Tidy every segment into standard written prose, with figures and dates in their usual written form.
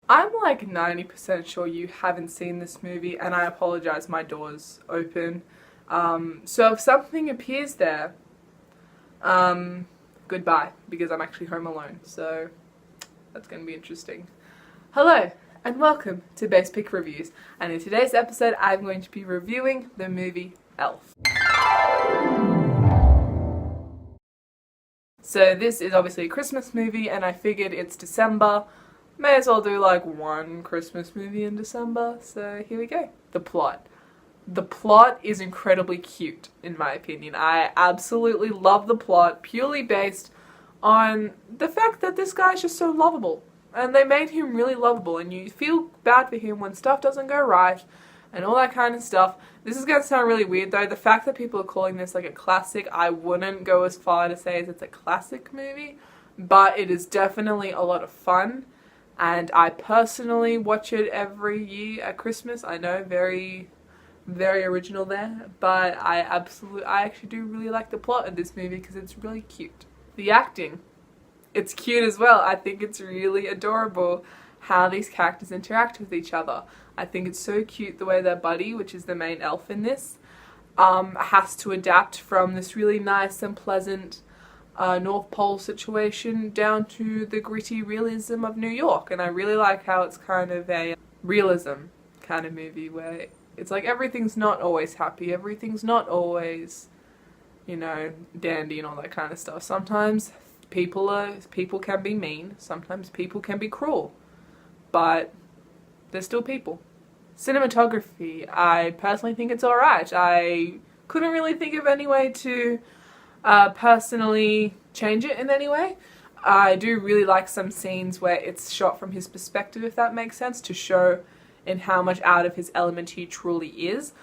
I'm like 90% sure you haven't seen this movie, and I apologise, my door's open. So if something appears there, goodbye, because I'm actually home alone, so that's going to be interesting. Hello, and welcome to Basspick Reviews, and in today's episode I'm going to be reviewing the movie Elf. So this is obviously a Christmas movie, and I figured it's December. May as well do like one Christmas movie in December, so here we go. The plot. The plot is incredibly cute, in my opinion. I absolutely love the plot, purely based on the fact that this guy's just so lovable. And they made him really lovable, and you feel bad for him when stuff doesn't go right, and all that kind of stuff. This is going to sound really weird though. The fact that people are calling this like a classic, I wouldn't go as far to say as it's a classic movie, but it is definitely a lot of fun. And I personally watch it every year at Christmas. I know, very, very original there. But I actually do really like the plot of this movie because it's really cute. The acting, it's cute as well. I think it's really adorable how these characters interact with each other. I think it's so cute the way their buddy, which is the main elf in this, has to adapt from this really nice and pleasant North Pole situation down to the gritty realism of New York. And I really like how it's kind of a realism kind of movie where it's like everything's not always happy, everything's not always, you know, dandy and all that kind of stuff. Sometimes people can be mean, sometimes people can be cruel, but they're still people. Cinematography, I personally think it's alright. I couldn't really think of any way to personally change it in any way. I do really like some scenes where it's shot from his perspective, if that makes sense, to show in how much out of his element he truly is.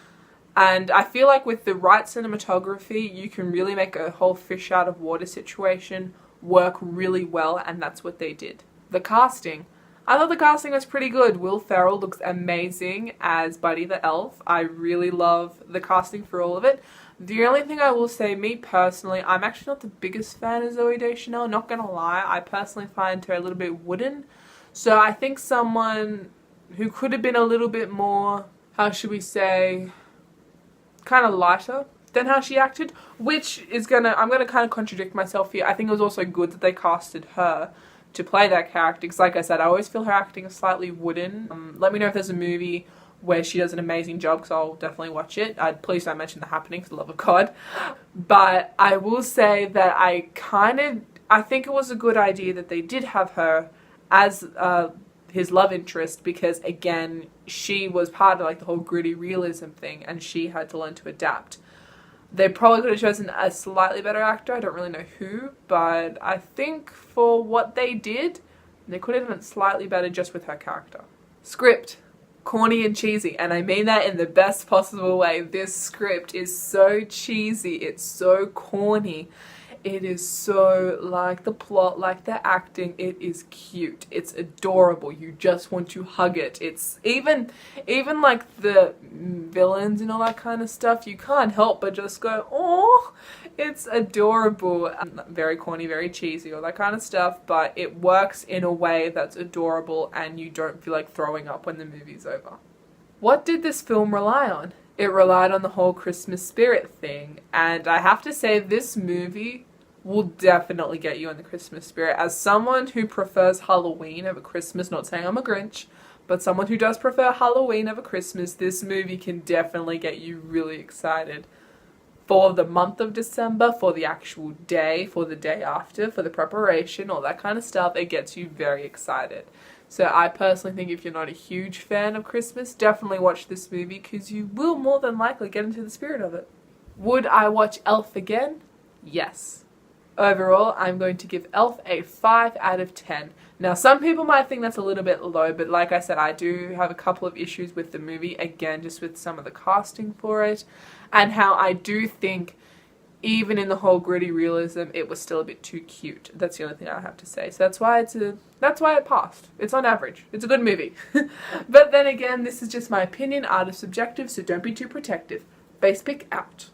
And I feel like with the right cinematography, you can really make a whole fish out of water situation work really well, and that's what they did. The casting. I thought the casting was pretty good. Will Ferrell looks amazing as Buddy the Elf. I really love the casting for all of it. The only thing I will say, me personally, I'm actually not the biggest fan of Zooey Deschanel, not gonna lie. I personally find her a little bit wooden. So I think someone who could have been a little bit more, how should we say, kind of lighter than how she acted, which is I'm gonna kind of contradict myself here. I think it was also good that they casted her to play that character, because like I said, I always feel her acting is slightly wooden. Let me know if there's a movie where she does an amazing job, because I'll definitely watch it. Please don't mention The Happening, for the love of God. But I will say that I think it was a good idea that they did have her as his love interest, because again, she was part of like the whole gritty realism thing, and she had to learn to adapt. They probably could have chosen a slightly better actor. I don't really know who, but I think for what they did, they could have done it slightly better just with her character. Script. Corny and cheesy, and I mean that in the best possible way. This script is so cheesy, it's so corny, it is so like the plot, like the acting. It is cute, it's adorable, you just want to hug it. It's even like the villains and all that kind of stuff, you can't help but just go, oh, it's adorable. Very corny, very cheesy, all that kind of stuff, but it works in a way that's adorable and you don't feel like throwing up when the movie's over. What did this film rely on? It relied on the whole Christmas spirit thing, and I have to say this movie will definitely get you in the Christmas spirit. As someone who prefers Halloween over Christmas, not saying I'm a Grinch, but someone who does prefer Halloween over Christmas, this movie can definitely get you really excited for the month of December, for the actual day, for the day after, for the preparation, all that kind of stuff. It gets you very excited. So I personally think if you're not a huge fan of Christmas, definitely watch this movie, because you will more than likely get into the spirit of it. Would I watch Elf again? Yes. Overall, I'm going to give Elf a 5 out of 10. Now, some people might think that's a little bit low, but like I said, I do have a couple of issues with the movie, again, just with some of the casting for it, and how I do think, even in the whole gritty realism, it was still a bit too cute. That's the only thing I have to say. So that's why it passed. It's on average. It's a good movie. But then again, this is just my opinion. Art is subjective, so don't be too protective. Basspick out.